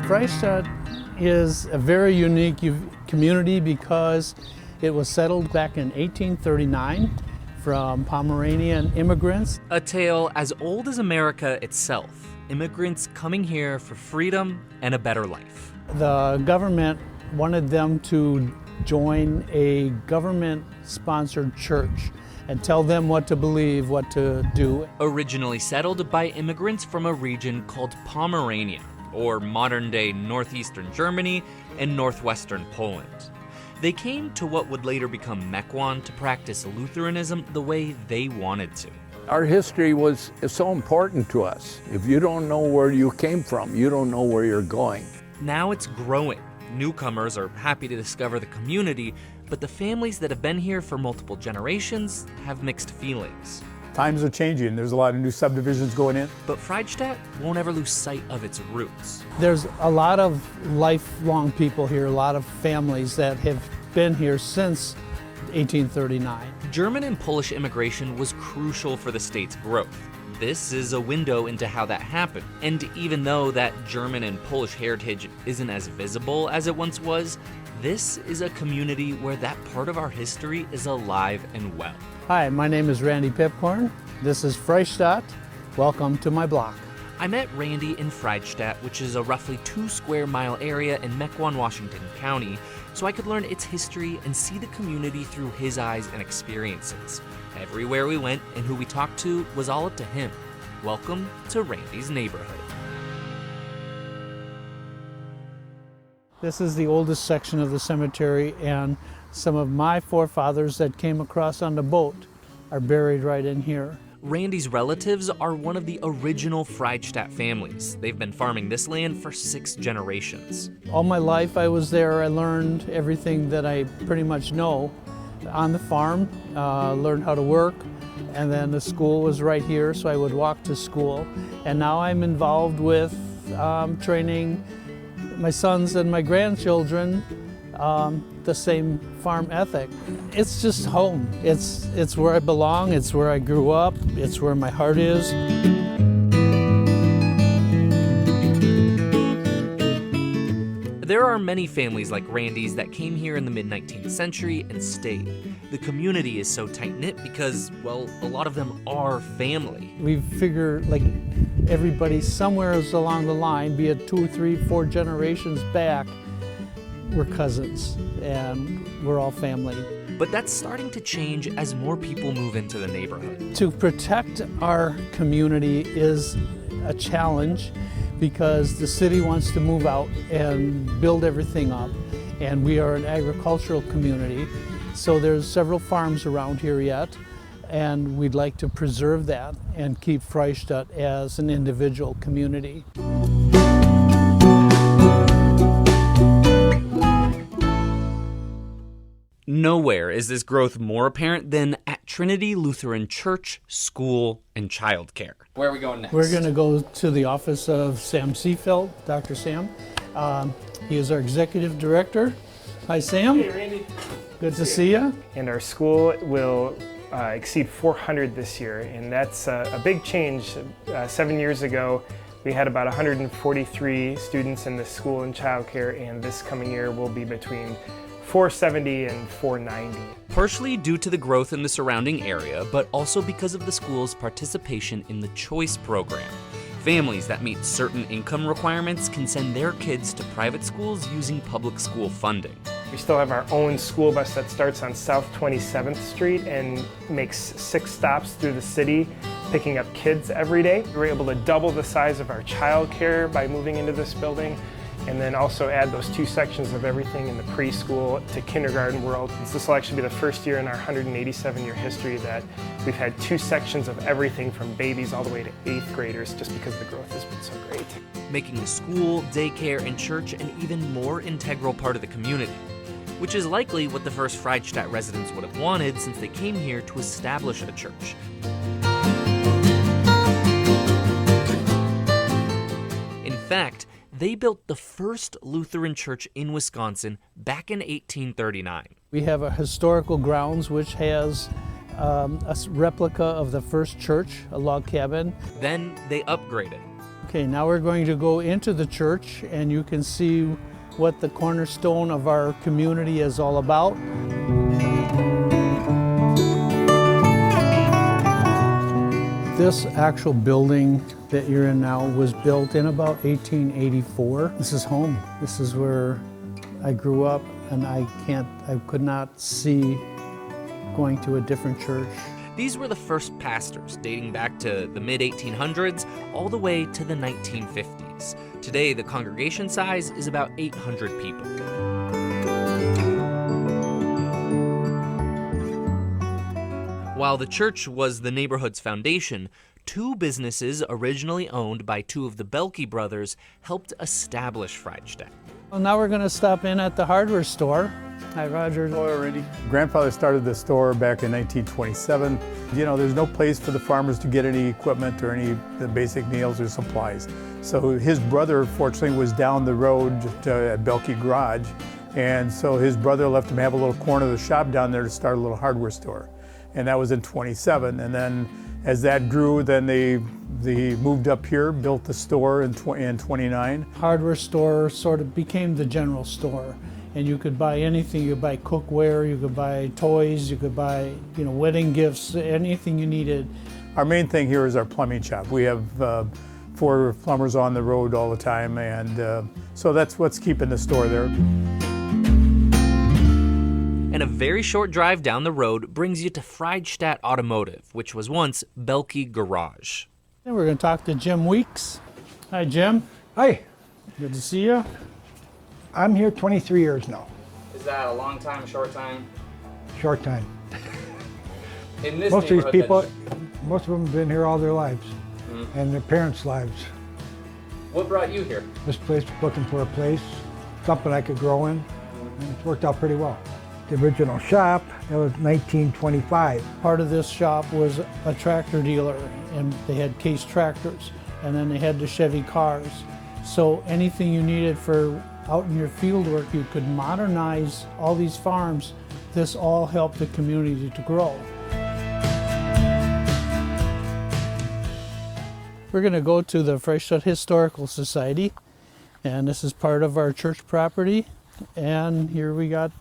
Freistadt is a very unique community because it was settled back in 1839 from Pomeranian immigrants. A tale as old as America itself, immigrants coming here for freedom and a better life. The government wanted them to join a government-sponsored church and tell them what to believe, what to do. Originally settled by immigrants from a region called Pomeranian, or modern-day northeastern Germany and northwestern Poland. They came to what would later become Mequon to practice Lutheranism the way they wanted to. Our history is so important to us. If you don't know where you came from, you don't know where you're going. Now it's growing. Newcomers are happy to discover the community, but the families that have been here for multiple generations have mixed feelings. Times are changing. There's a lot of new subdivisions going in. But Freistadt won't ever lose sight of its roots. There's a lot of lifelong people here, a lot of families that have been here since 1839. German and Polish immigration was crucial for the state's growth. This is a window into how that happened. And even though that German and Polish heritage isn't as visible as it once was, this is a community where that part of our history is alive and well. Hi, my name is Randy Pipkorn. This is Freistadt. Welcome to my block. I met Randy in Freistadt, which is a roughly 2 square mile area in Mequon, Washington County, so I could learn its history and see the community through his eyes and experiences. Everywhere we went and who we talked to was all up to him. Welcome to Randy's neighborhood. This is the oldest section of the cemetery, and some of my forefathers that came across on the boat are buried right in here. Randy's relatives are one of the original Freistadt families. They've been farming this land for 6 generations. All my life I was there. I learned everything that I pretty much know on the farm, learned how to work, and then the school was right here, so I would walk to school. And now I'm involved with training my sons and my grandchildren the same farm ethic. It's just home. It's where I belong, it's where I grew up, it's where my heart is. There are many families like Randy's that came here in the mid-19th century and stayed. The community is so tight-knit because, well, a lot of them are family. We figure like everybody somewhere along the line, be it 2, 3, 4 generations back, we're cousins and we're all family. But that's starting to change as more people move into the neighborhood. To protect our community is a challenge because the city wants to move out and build everything up, and we are an agricultural community, so there's several farms around here yet, and we'd like to preserve that and keep Freistadt as an individual community. Nowhere is this growth more apparent than at Trinity Lutheran Church, School, and Childcare. Where are we going next? We're going to go to the office of Sam Seefeld, Dr. Sam. He is our executive director. Hi, Sam. Hey, Randy. Good to see you. And our school will exceed 400 this year, and that's a big change. 7 years ago, we had about 143 students in the school and childcare, and this coming year will be between 470 and 490. Partially due to the growth in the surrounding area, but also because of the school's participation in the Choice program. Families that meet certain income requirements can send their kids to private schools using public school funding. We still have our own school bus that starts on South 27th Street and makes 6 stops through the city, picking up kids every day. We were able to double the size of our childcare by moving into this building, and then also add those 2 sections of everything in the preschool to kindergarten world. This will actually be the first year in our 187-year history that we've had 2 sections of everything from babies all the way to 8th graders, just because the growth has been so great. Making the school, daycare, and church an even more integral part of the community, which is likely what the first Freistadt residents would have wanted since they came here to establish a church. In fact, they built the first Lutheran church in Wisconsin back in 1839. We have a historical grounds which has a replica of the first church, a log cabin. Then they upgraded. Okay, now we're going to go into the church and you can see what the cornerstone of our community is all about. This actual building that you're in now was built in about 1884. This is home. This is where I grew up, and I could not see going to a different church. These were the first pastors, dating back to the mid-1800s all the way to the 1950s. Today, the congregation size is about 800 people. While the church was the neighborhood's foundation, two businesses originally owned by two of the Belke brothers helped establish Freistadt. Well, now we're going to stop in at the hardware store. Hi, Roger. Hello, Randy. Grandfather started the store back in 1927. You know, there's no place for the farmers to get any equipment or any the basic meals or supplies. So his brother, fortunately, was down the road at Belke Garage. And so his brother left him have a little corner of the shop down there to start a little hardware store. And that was in 27. And then as that grew, then they moved up here, built the store in 29. Hardware store sort of became the general store. And you could buy anything. You could buy cookware, you could buy toys, you could buy, wedding gifts, anything you needed. Our main thing here is our plumbing shop. We have 4 plumbers on the road all the time, and so that's what's keeping the store there. And a very short drive down the road brings you to Freistadt Automotive, which was once Belke Garage. And we're going to talk to Jim Weeks. Hi, Jim. Hi, Good to see you. I'm here 23 years now. Is that a long time, short time? Short time. In this Most of these neighborhood, people, then, most of them have been here all their lives, and their parents' lives. what brought you here? This place, looking for a place, something I could grow in, and it's worked out pretty well. The original shop, that was 1925. Part of this shop was a tractor dealer, and they had Case tractors, and then they had the Chevy cars. So anything you needed for out in your field work, you could modernize all these farms. This all helped the community to grow. We're going to go to the Freistadt Historical Society, and this is part of our church property. And here we got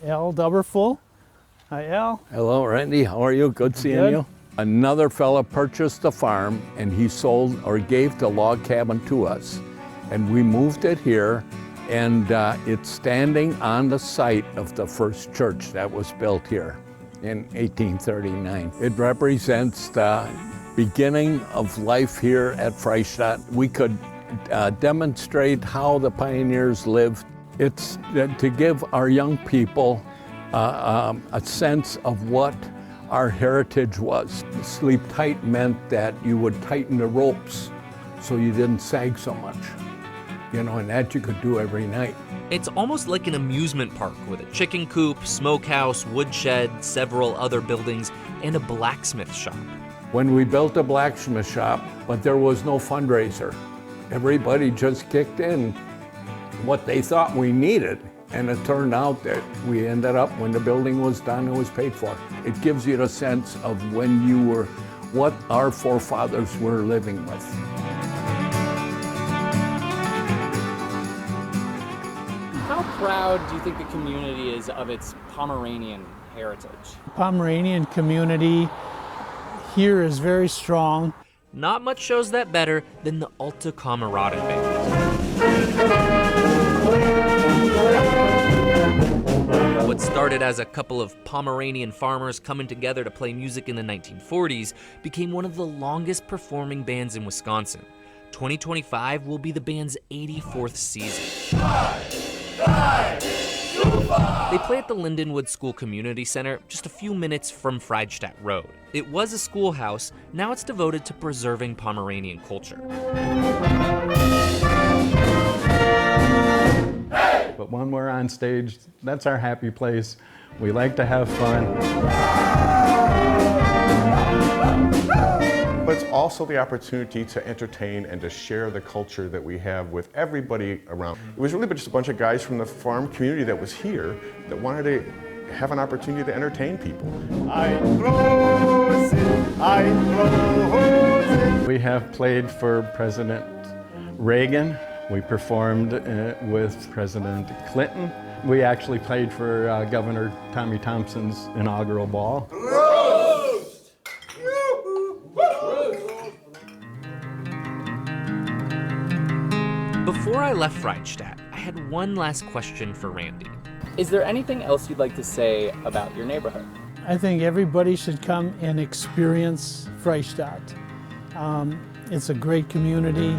Al Duberfull. Hi, Al. Hello, Randy. How are you? Good seeing Good. you. Another fella purchased the farm, and he sold or gave the log cabin to us. And we moved it here, and it's standing on the site of the first church that was built here in 1839. It represents the beginning of life here at Freistadt. We could demonstrate how the pioneers lived. It's to give our young people a sense of what our heritage was. Sleep tight meant that you would tighten the ropes so you didn't sag so much. And that you could do every night. It's almost like an amusement park with a chicken coop, smokehouse, woodshed, several other buildings, and a blacksmith shop. When we built a blacksmith shop, but there was no fundraiser. Everybody just kicked in what they thought we needed, and it turned out that we ended up, when the building was done, it was paid for. It gives you the sense of what our forefathers were living with. How proud do you think the community is of its Pomeranian heritage? Pomeranian community here is very strong. Not much shows that better than the Alta Kameraden band. What started as a couple of Pomeranian farmers coming together to play music in the 1940s became one of the longest performing bands in Wisconsin. 2025 will be the band's 84th season. They play at the Lindenwood School Community Center, just a few minutes from Freistadt Road. It was a schoolhouse, now it's devoted to preserving Pomeranian culture. But when we're on stage, that's our happy place. We like to have fun. But it's also the opportunity to entertain and to share the culture that we have with everybody around. It was really just a bunch of guys from the farm community that was here that wanted to have an opportunity to entertain people. I close it, I close it. We have played for President Reagan. We performed with President Clinton. We actually played for Governor Tommy Thompson's inaugural ball. Before I left Freistadt, I had one last question for Randy. Is there anything else you'd like to say about your neighborhood? I think everybody should come and experience Freistadt. It's a great community.